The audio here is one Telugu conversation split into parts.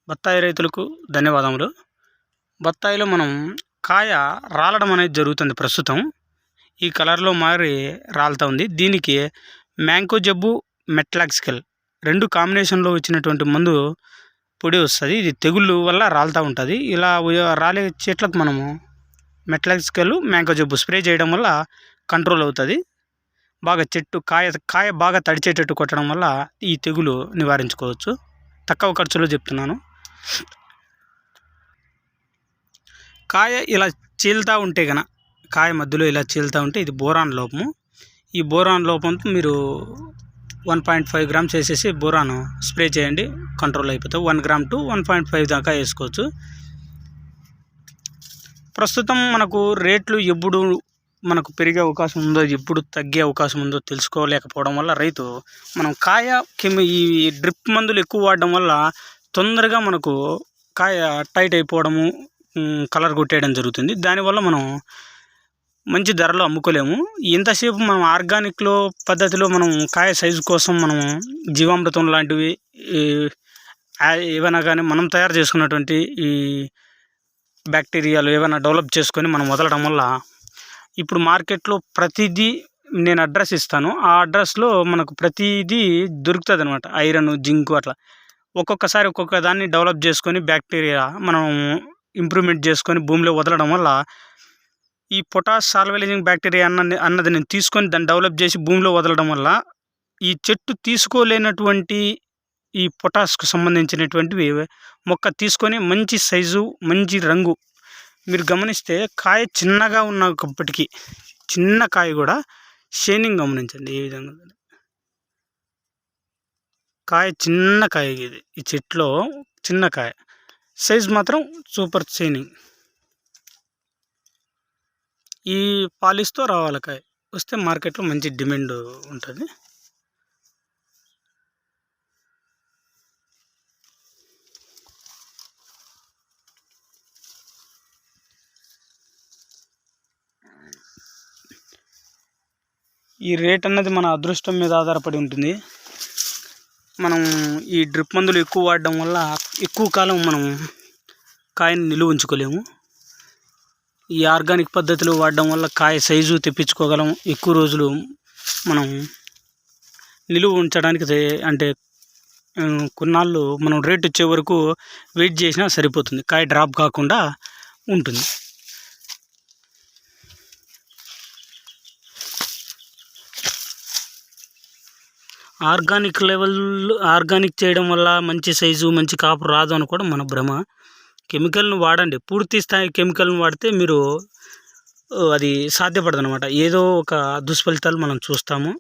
బత్తాయి రైతులకు ధన్యవాదములు. బత్తాయిలో మనం కాయ రాలడం అనేది జరుగుతుంది ప్రస్తుతం. ఈ కలర్‌లో మారి రాలుతా ఉంది. దీనికి మ్యాంకో జబ్బు, మెట్లాక్సికల్ 2 కాంబినేషన్‌లో వచ్చినటువంటి మందు పొడి వస్తది. ఇది తెగుళ్ళు వల్ల రాలుతా ఉంటది. ఇలా రాలే చెట్లకు మనము మెట్లాక్సికల్, మ్యాంకో జబ్బు స్ప్రే చేయడం వల్ల కంట్రోల్ అవుతది. బాగా చెట్టు కాయ బాగా తడిచేటట్టు కొట్టడం వల్ల ఈ తెగులు నివారించుకోవచ్చు. తక్కువ ఖర్చులో చెప్తున్నాను. కాయ ఇలా చీలుతా ఉంటే కాయ మధ్యలో ఇలా చీలుతా ఉంటే ఇది బోరాన్ లోపము. ఈ బోరాన్ లోపంతో మీరు 1.5 గ్రామ్స్ వేసేసి బోరాన్ స్ప్రే చేయండి, కంట్రోల్ అయిపోతుంది. 1 గ్రామ్ టు 1.5 దాకా వేసుకోవచ్చు. ప్రస్తుతం మనకు రేట్లు ఎప్పుడు మనకు పెరిగే అవకాశం ఉందో, ఎప్పుడు తగ్గే అవకాశం ఉందో తెలుసుకోలేకపోవడం వల్ల రైతు మనం ఈ డ్రిప్ మందులు ఎక్కువ వాడడం వల్ల తొందరగా మనకు కాయ టైట్ అయిపోవడము, కలర్ కొట్టేయడం జరుగుతుంది. దానివల్ల మనం మంచి ధరలో అమ్ముకోలేము. ఎంతసేపు మనం ఆర్గానిక్లో పద్ధతిలో మనం కాయ సైజు కోసం మనం జీవామృతం లాంటివి ఏవైనా కానీ మనం తయారు చేసుకున్నటువంటి ఈ బ్యాక్టీరియాలు ఏవైనా డెవలప్ చేసుకొని మనం వదలడం వల్ల ఇప్పుడు మార్కెట్లో ప్రతిదీ నేను అడ్రస్ ఇస్తాను. ఆ అడ్రస్లో మనకు ప్రతిదీ దొరుకుతుంది అనమాట. ఐరన్, జింకు అట్లా ఒక్కొక్కసారి ఒక్కొక్క దాన్ని డెవలప్ చేసుకొని బ్యాక్టీరియా మనం ఇంప్రూవ్మెంట్ చేసుకొని భూమిలో వదలడం వల్ల ఈ పొటాష్ సాల్వలైజింగ్ బ్యాక్టీరియా అన్నది నేను తీసుకొని దాన్ని డెవలప్ చేసి భూమిలో వదలడం వల్ల ఈ చెట్టు తీసుకోలేనటువంటి ఈ పొటాష్కు సంబంధించినటువంటివి మొక్క తీసుకొని మంచి సైజు, మంచి రంగు. మీరు గమనిస్తే కాయ చిన్నగా ఉన్నప్పటికీ చిన్న కాయ కూడా షైనింగ్ గమనించండి. ఏ విధంగా కాయ చిన్న కాయ, ఇది ఈ చెట్లో చిన్న కాయ, సైజ్ మాత్రం సూపర్ షైనింగ్. ఈ పాలిష్తో రావాలి కాయ, వస్తే మార్కెట్లో మంచి డిమాండ్ ఉంటుంది. ఈ రేట్ అన్నది మన అదృష్టం మీద ఆధారపడి ఉంటుంది. మనం ఈ డ్రిప్ మందులు ఎక్కువ వాడడం వల్ల ఎక్కువ కాలం మనం కాయని నిలువ ఉంచుకోలేము. ఈ ఆర్గానిక్ పద్ధతిలో వాడడం వల్ల కాయ సైజు తెప్పించుకోగలం. ఎక్కువ రోజులు మనం నిలువ ఉంచడానికి అంటే కొన్నాళ్ళు మనం రేట్ వచ్చే వరకు వెయిట్ చేసినా సరిపోతుంది. కాయ డ్రాప్ కాకుండా ఉంటుంది. ఆర్గానిక్ చేయడం వల్ల మంచి సైజు, మంచి కాపు రాదు అనుకోవడం మన భ్రమ. కెమికల్ను వాడండి. పూర్తి స్థాయి కెమికల్ను వాడితే మీరు అది సాధ్యపడదు అనమాట. ఏదో ఒక దుష్ఫలితాలు మనం చూస్తాము.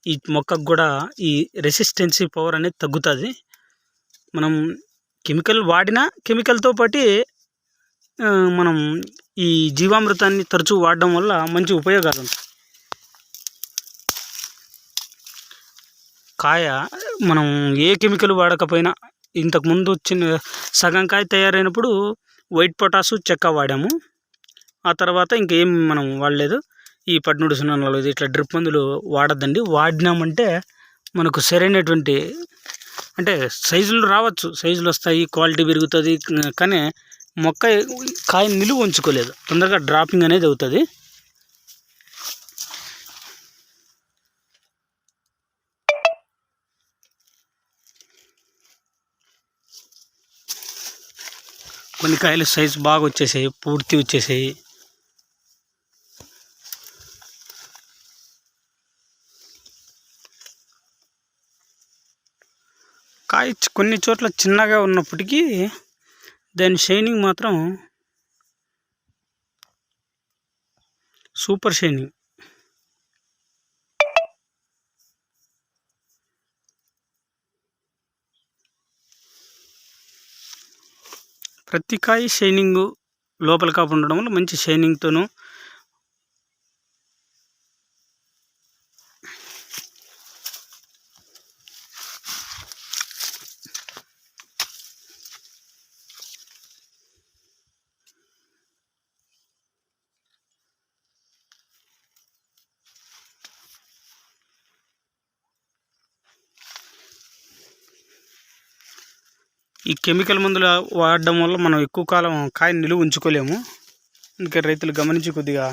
ఈ మొక్కకు కూడా ఈ రెసిస్టెన్సీ పవర్ అనేది తగ్గుతుంది. మనం కెమికల్ వాడినా కెమికల్తో పాటు మనం ఈ జీవామృతాన్ని తరచూ వాడడం వల్ల మంచి ఉపయోగాలు ఉంటాయి. కాయ మనం ఏ కెమికల్ వాడకపోయినా, ఇంతకుముందు సగం కాయ తయారైనప్పుడు వైట్ పొటాసు, చెక్క వాడాము. ఆ తర్వాత ఇంకేం మనం వాడలేదు. ఈ 13 ఇట్లా డ్రిప్ మందులు వాడద్దండి. వాడినామంటే మనకు సరైనటువంటి అంటే సైజులు రావచ్చు, సైజులు వస్తాయి, క్వాలిటీ పెరుగుతుంది. కానీ మొక్క కాయ నిలువ ఉంచుకోలేదు, తొందరగా డ్రాపింగ్ అనేది అవుతుంది. కొన్ని కాయలు సైజు బాగా వచ్చేసాయి, పూర్తి వచ్చేసాయి. కాయ కొన్ని చోట్ల చిన్నగా ఉన్నప్పటికీ దాని షైనింగ్ మాత్రం సూపర్ షైనింగ్. ప్రతి కాయ షైనింగ్ లోపల కాపు ఉండడం వల్ల మంచి షైనింగ్తోనూ ఈ కెమికల్ మందులు వాడడం వల్ల మనం ఎక్కువ కాలం కాయని నిలువ ఉంచుకోలేము. అందుకే రైతులు గమనించి కొద్దిగా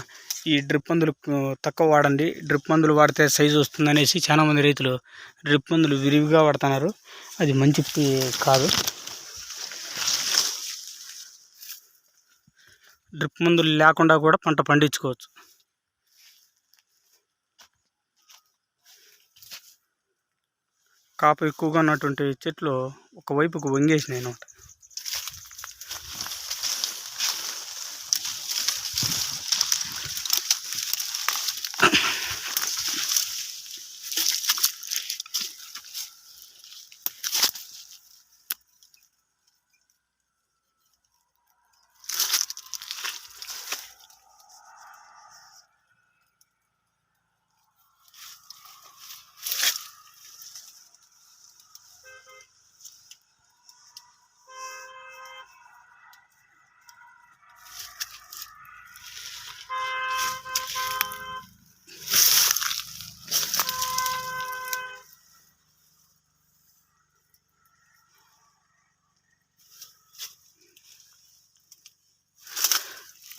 ఈ డ్రిప్ మందులు తక్కువ వాడండి. డ్రిప్ మందులు వాడితే సైజు వస్తుందనేసి చాలామంది రైతులు డ్రిప్ మందులు విరివిగా వాడుతున్నారు. అది మంచిది కాదు. డ్రిప్ మందులు లేకుండా కూడా పంట పండించుకోవచ్చు. కాపు ఎక్కువగా ఉన్నటువంటి చెట్లు ఒకవైపుకు వంగేసినాయి అన్నమాట.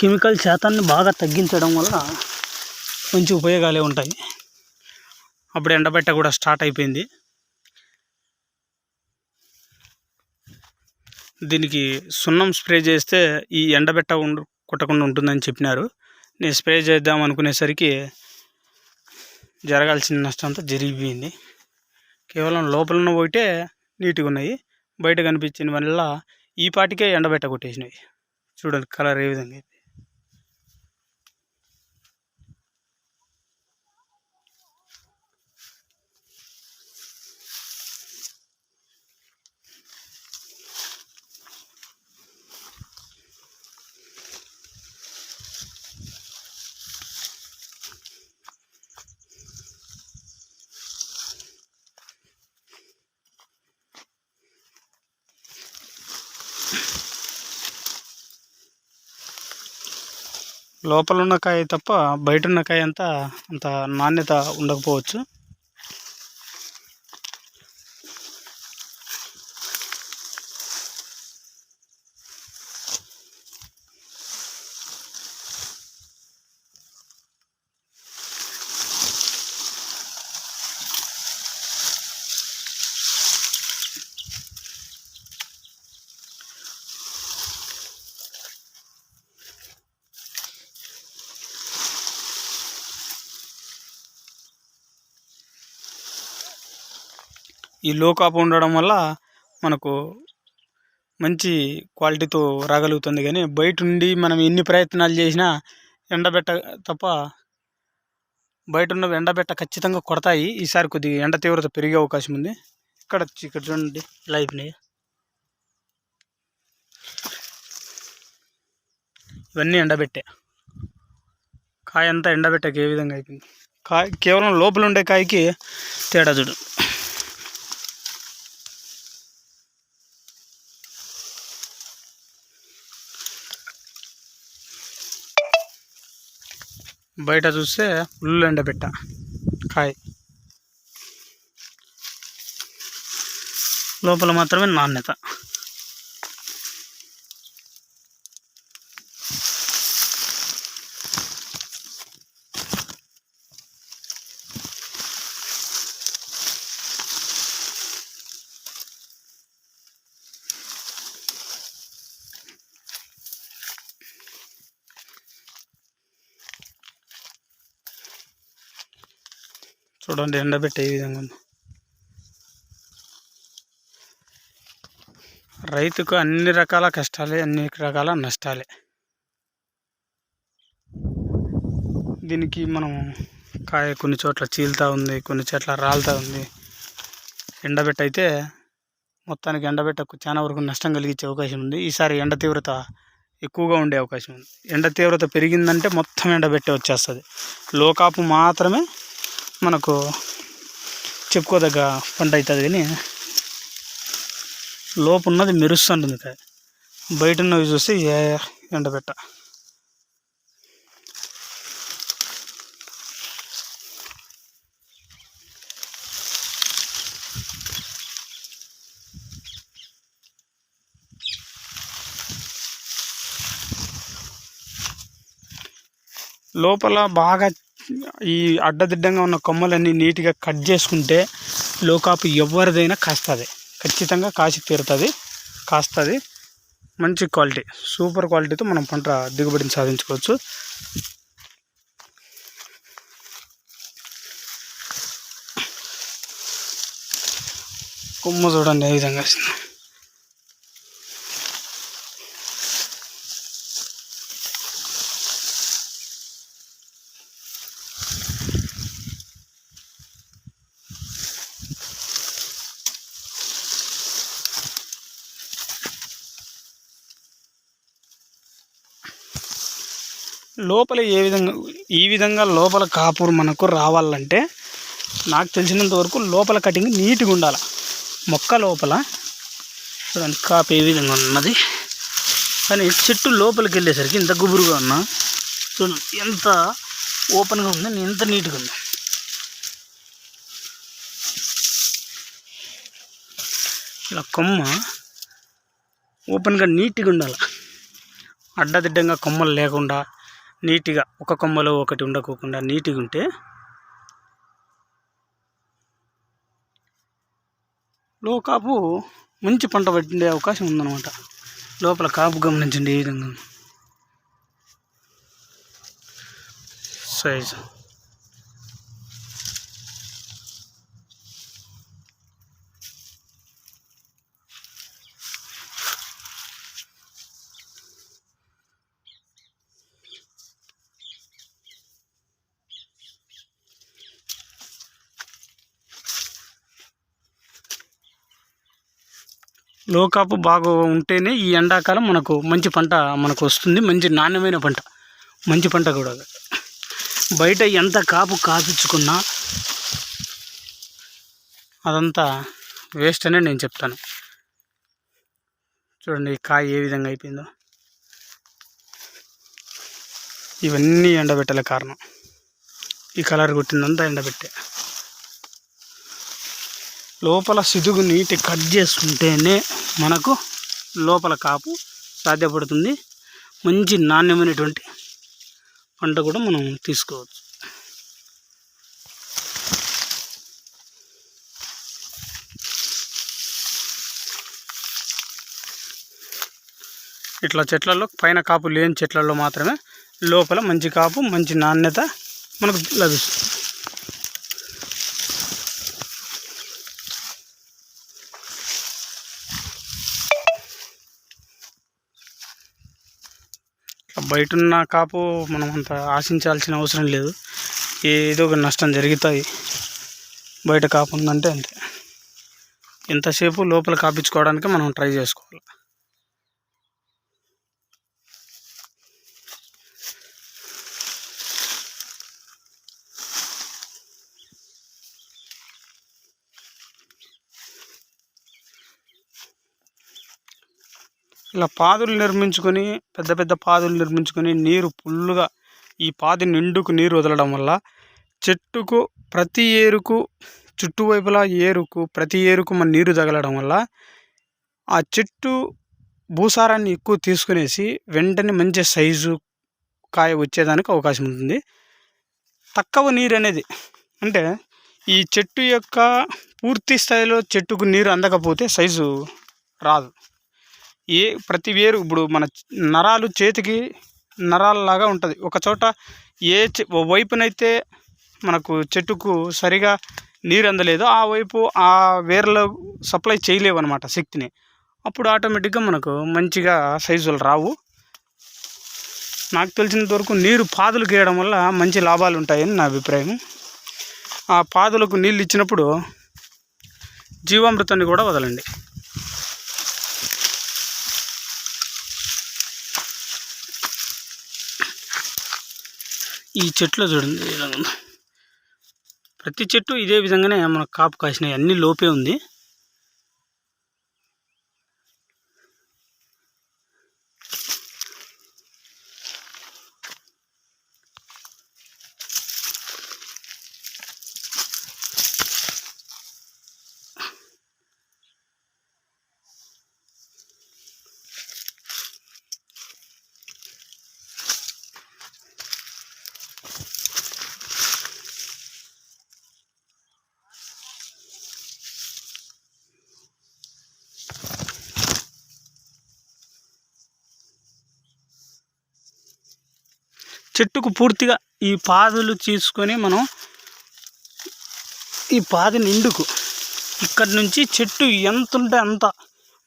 కెమికల్ శాతాన్ని బాగా తగ్గించడం వల్ల మంచి ఉపయోగాలే ఉంటాయి. అప్పుడు ఎండబెట్ట కూడా స్టార్ట్ అయిపోయింది. దీనికి సున్నం స్ప్రే చేస్తే ఈ ఎండబెట్ట కొట్టకుండా ఉంటుందని చెప్పినారు. నేను స్ప్రే చేద్దాం అనుకునేసరికి జరగాల్సిన నష్టం అంతా జరిగిపోయింది. కేవలం లోపల ఉన్న ఒకటే నీట్గా ఉన్నాయి, బయట కనిపించిన వల్ల ఈ పాటికే ఎండబెట్ట కొట్టేసినాయి. చూడండి కలర్ ఏ విధంగా. లోపల ఉన్న కాయ తప్ప బయట ఉన్న కాయ అంత నాణ్యత ఉండకపోవచ్చు. ఈ లో కాపు ఉండడం వల్ల మనకు మంచి క్వాలిటీతో రాగలుగుతుంది. కానీ బయట నుండి మనం ఎన్ని ప్రయత్నాలు చేసినా ఎండబెట్ట తప్ప బయట ఉన్న ఎండబెట్ట ఖచ్చితంగా కొడతాయి. ఈసారి కొద్దిగా ఎండ తీవ్రత పెరిగే అవకాశం ఉంది. ఇక్కడ చూడండి ఇలా అయిపోయినాయి. ఇవన్నీ ఎండబెట్టే కాయ అంతా ఎండబెట్టకి ఏ విధంగా అయిపోయింది. కాయ కేవలం లోపల ఉండే కాయకి తేడా చూడు. బయట చూస్తే ఫుల్ ఎండబెట్ట కాయ, లోపల మాత్రమే నాణ్యత. చూడండి ఎండబెట్టే ఈ విధంగా ఉంది. రైతుకు అన్ని రకాల కష్టాలే, అన్ని రకాల నష్టాలే. దీనికి మనం కాయ కొన్ని చోట్ల చీలుతూ ఉంది, కొన్ని చోట్ల రాలుతూ ఉంది. ఎండబెట్ట అయితే మొత్తానికి ఎండబెట్టకు చాలా వరకు నష్టం కలిగించే అవకాశం ఉంది. ఈసారి ఎండ తీవ్రత ఎక్కువగా ఉండే అవకాశం ఉంది. ఎండ తీవ్రత పెరిగిందంటే మొత్తం ఎండబెట్టే వచ్చేస్తుంది. లోకాపు మాత్రమే మనకు చెప్పుకోదగ్గ పంట అవుతుంది. కానీ లోపు ఉన్నది మెరుస్తుంటుంది కాయ, బయట ఉన్నవి చూసి ఎండబెట్ట. లోపల బాగా ఈ అడ్డదిడ్డంగా ఉన్న కొమ్మలన్నీ నీట్గా కట్ చేసుకుంటే లోకాపు ఎవరిదైనా కాస్తుంది, ఖచ్చితంగా కాసి తీరుతుంది, కాస్తుంది. మంచి క్వాలిటీ, సూపర్ క్వాలిటీతో మనం పంట దిగుబడిని సాధించుకోవచ్చు. కొమ్మ చూడండి ఏ విధంగా వస్తుంది. లోపల ఈ విధంగా లోపల కాపురు మనకు రావాలంటే నాకు తెలిసినంత వరకు లోపల కటింగ్ నీట్గా ఉండాలి. మొక్క లోపల చూడండి కాపు ఏ విధంగా ఉన్నది, కానీ చెట్టు లోపలికి వెళ్ళేసరికి ఇంత గుబురుగా ఉన్నా చూడండి ఎంత ఓపెన్గా ఉంది, ఎంత నీట్గా ఉంది. ఇలా కొమ్మ ఓపెన్గా నీట్గా ఉండాలి, అడ్డదిడ్డంగా కొమ్మలు లేకుండా నీట్గా ఒక కొమ్మలో ఒకటి ఉండకోకుండా నీట్గా ఉంటే లో కాపు మంచి పంట పట్టే అవకాశం ఉందన్నమాట. లోపల కాపు గమనించండి ఈ విధంగా సైజు. లోకాపు బాగా ఉంటేనే ఈ ఎండాకాలం మనకు మంచి పంట మనకు వస్తుంది, మంచి నాణ్యమైన పంట, మంచి పంట కూడా. బయట ఎంత కాపు కాపించుకున్నా అదంతా వేస్ట్ అనే నేను చెప్తాను. చూడండి కాయ ఏ విధంగా అయిపోయిందో. ఇవన్నీ ఎండబెట్టలే కారణం, ఈ కలర్ కొట్టిందంతా ఎండబెట్టే. లోపల సిదుగు నీటి కట్ చేసుకుంటేనే మనకు లోపల కాపు సాధ్యపడుతుంది, మంచి నాణ్యమైనటువంటి పంట కూడా మనం తీసుకోవచ్చు. ఇట్లా చెట్లలో పైన కాపు లేని చెట్లలో మాత్రమే లోపల మంచి కాపు మంచి నాణ్యత మనకు లభిస్తుంది. బయట ఉన్న కాపు మనం అంత ఆశించాల్సిన అవసరం లేదు, ఏదో ఒక నష్టం జరుగుతాయి. బయట కాపు ఉందంటే అంతే, ఎంతసేపు లోపల కాపించుకోవడానికి మనం ట్రై చేసుకోవాలి. ఇలా పాదులు నిర్మించుకొని పెద్ద పెద్ద పాదులు నిర్మించుకొని నీరు ఫుల్లుగా ఈ పాది నిండుకు నీరు వదలడం వల్ల చెట్టుకు ప్రతి ఏరుకు చుట్టువైపులా ప్రతి ఏరుకు మన నీరు తగలడం వల్ల ఆ చెట్టు భూసారాన్ని ఎక్కువ తీసుకునేసి వెంటనే మంచి సైజు కాయ వచ్చేదానికి అవకాశం ఉంటుంది. తక్కువ నీరు అనేది అంటే ఈ చెట్టు యొక్క పూర్తి స్థాయిలో చెట్టుకు నీరు అందకపోతే సైజు రాదు. ప్రతి వేరు ఇప్పుడు మన నరాలు చేతికి నరాలలాగా ఉంటుంది. ఒక చోట వైపునైతే మనకు చెట్టుకు సరిగా నీరు అందలేదు, ఆ వైపు ఆ వేర్లో సప్లై చేయలేవు అనమాట శక్తిని. అప్పుడు ఆటోమేటిక్గా మనకు మంచిగా సైజులు రావు. నాకు తెలిసినంత వరకు నీరు పాదులకు వేయడం వల్ల మంచి లాభాలు ఉంటాయని నా అభిప్రాయం. ఆ పాదులకు నీళ్ళు ఇచ్చినప్పుడు జీవామృతాన్ని కూడా వదలండి. ఈ చెట్లు చూడండి ఇలా ఉంది, ప్రతి చెట్టు ఇదే విధంగానే మనకు కాపు కాసినాయి, అన్ని లోపే ఉంది. చెట్టుకు పూర్తిగా ఈ పాదులు తీసుకొని మనం ఈ పాది నిండుకు ఇక్కడి నుంచి చెట్టు ఎంత ఉంటే అంత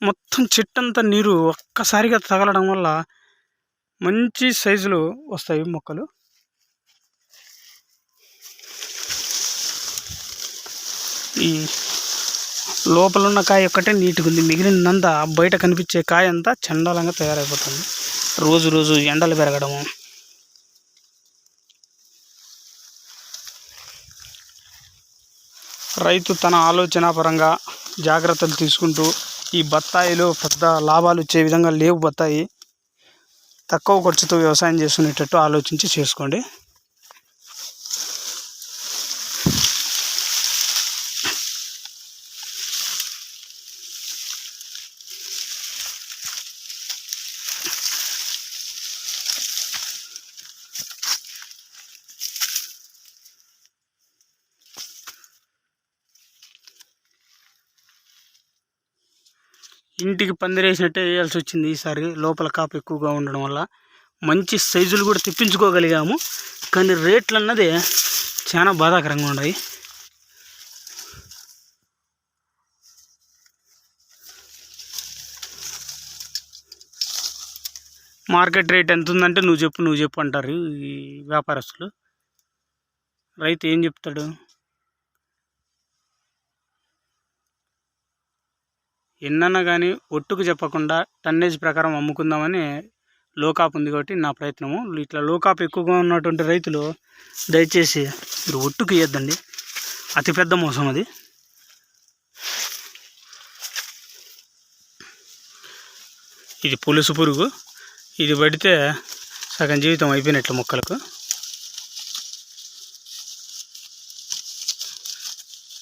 మొత్తం చెట్టు అంతా నీరు ఒక్కసారిగా తగలడం వల్ల మంచి సైజులో వస్తాయి మొక్కలు. ఈ లోపల ఉన్న కాయ ఒక్కటే నీట్గా ఉంది, మిగిలినంతా బయట కనిపించే కాయ అంతా చండాలంగా తయారైపోతుంది. రోజు రోజు ఎండలు పెరగడము, రైతు తన ఆలోచన పరంగా జాగ్రత్తలు తీసుకుంటూ ఈ బత్తాయిలో పెద్ద లాభాలు వచ్చే విధంగా లేవు, బత్తాయి తక్కువ ఖర్చుతో వ్యవసాయం చేసుకునేటట్టు ఆలోచించి చేసుకోండి. ఇంటికి పందిరేసినట్టే వేయాల్సి వచ్చింది ఈసారి, లోపల కాపు ఎక్కువగా ఉండడం వల్ల. మంచి సైజులు కూడా తెప్పించుకోగలిగాము, కానీ రేట్లు అన్నది చాలా బాధాకరంగా ఉన్నాయి. మార్కెట్ రేట్ ఎంత ఉందంటే నువ్వు చెప్పు అంటారు ఈ వ్యాపారస్తులు. రైతు ఏం చెప్తాడు? ఎన్నన్నా కానీ ఒట్టుకు చెప్పకుండా టన్నేజ్ ప్రకారం అమ్ముకుందామని లోకాప్ ఉంది కాబట్టి నా ప్రయత్నము. ఇట్లా లోకాప్ ఎక్కువగా ఉన్నటువంటి రైతులు దయచేసి మీరు ఒట్టుకు ఇవ్వద్దండి, అతిపెద్ద మోసం అది. ఇది పులుసు పురుగు, ఇది పడితే సగం జీవితం అయిపోయినట్లు మొక్కలకు.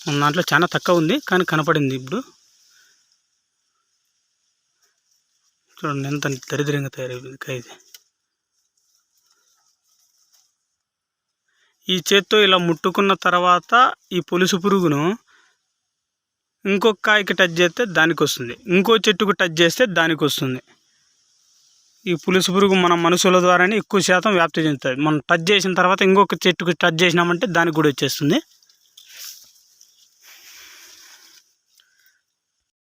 మన దాంట్లో చాలా తక్కువ ఉంది కానీ కనపడింది ఇప్పుడు. చూడండి ఎంత దరిద్రంగా తయారైపోయింది కాయ. ఈ చేత్తో ఇలా ముట్టుకున్న తర్వాత ఈ పులుసు పురుగును ఇంకొక కాయకి టచ్ చేస్తే దానికి వస్తుంది, ఇంకో చెట్టుకు టచ్ చేస్తే దానికి వస్తుంది. ఈ పులుసు పురుగు మన మనుషుల ద్వారానే ఎక్కువ శాతం వ్యాప్తి చెందుతుంది. మనం టచ్ చేసిన తర్వాత ఇంకొక చెట్టుకు టచ్ చేసినామంటే దానికి కూడా వచ్చేస్తుంది.